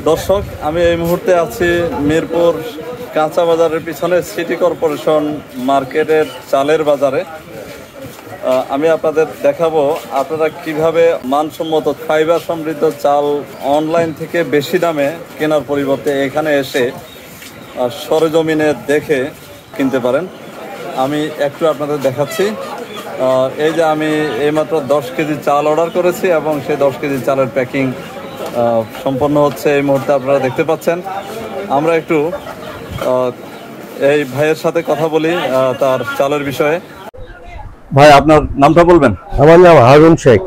দর্শক, আমি এই মুহূর্তে আছি মিরপুর কাঁচা বাজারের পিছনে সিটি কর্পোরেশন মার্কেটের চালের বাজারে। আমি আপনাদের দেখাবো আপনারা কিভাবে মানসম্মত ফাইবার সমৃদ্ধ চাল অনলাইন থেকে বেশি দামে কেনার পরিবর্তে এখানে এসে সরেজমিনে দেখে কিনতে পারেন। আমি একটু আপনাদের দেখাচ্ছি। এই যে আমি এইমাত্র 10 কেজি চাল অর্ডার করেছি এবং সেই 10 কেজি চালের প্যাকিং সম্পন্ন হচ্ছে এই মুহূর্তে, আপনারা দেখতে পাচ্ছেন। আমরা একটু এই ভাইয়ের সাথে কথা বলি তার চালের বিষয়ে। ভাই, আপনার নামটা বলবেন? আমার নাম হারুন শেখ।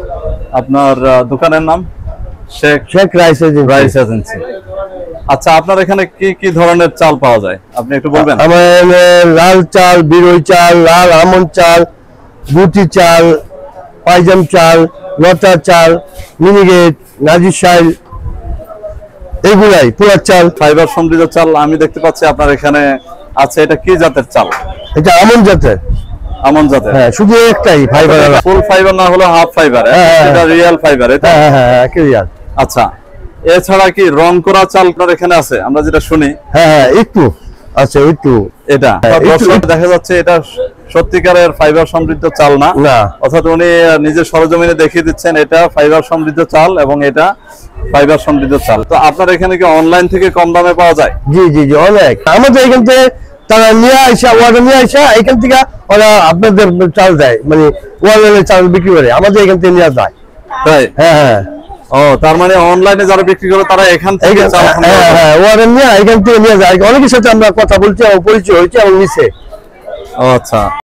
আপনার দোকানের নাম? Sheikh rice agency. আচ্ছা, আপনার এখানে কি কি ধরনের চাল পাওয়া যায় আপনি একটু বলবেন? আমার লাল চাল, বিরই চাল, লাল আমন চাল, গুটি চাল, পাইজাম চাল, লতা চাল, মিনিগেট, নাজির শাইল, এগুলাই পুরা চাল। ফাইবার সমৃদ্ধ চাল আমি দেখতে পাচ্ছি আপনার এখানে আছে। এটা কি জাতের চাল? এটা আমন জাতের। আমন জাতের? হ্যাঁ, শুধু একটাই ফাইবার, ফুল ফাইবার না হলো হাফ ফাইবার, এটা রিয়েল ফাইবার। এটা রিয়াল। আচ্ছা, এছাড়া কি রং করা চাল আপনার এখানে আছে? আমরা যেটা শুনি। হ্যাঁ, একটু আছে, একটু। এটা দেখা যাচ্ছে এটা সত্যিকারের ফাইবার সমৃদ্ধ চাল না, অর্থাৎ উনি নিজের সরজমিনে দেখিয়ে দিচ্ছেন এটা ফাইবার সমৃদ্ধ চাল এবং এটা ফাইবার সমৃদ্ধ চাল। তো আপনার এখানে কি অনলাইন থেকে কম দামে পাওয়া যায়? জি জি জি, অনেক। আমাদের এখান থেকে তারা নিয়ে আসা, অর্ডার নিয়ে আসা, এখান থেকে ওরা আপনাদের চাল দেয়, মানে অনলাইনে চাল বিক্রি করে আমাদের এখান থেকে নেওয়া যায়। তাই? হ্যাঁ হ্যাঁ। ও, তার মানে অনলাইনে যারা বিক্রি করে তারা এখান থেকে অর্ডার নিয়ে এখান থেকে নিয়ে যায়। অনেকের সাথে আমরা কথা বলছি এবং পরিচয় হয়েছে এবং নিচ্ছে। ও আচ্ছা।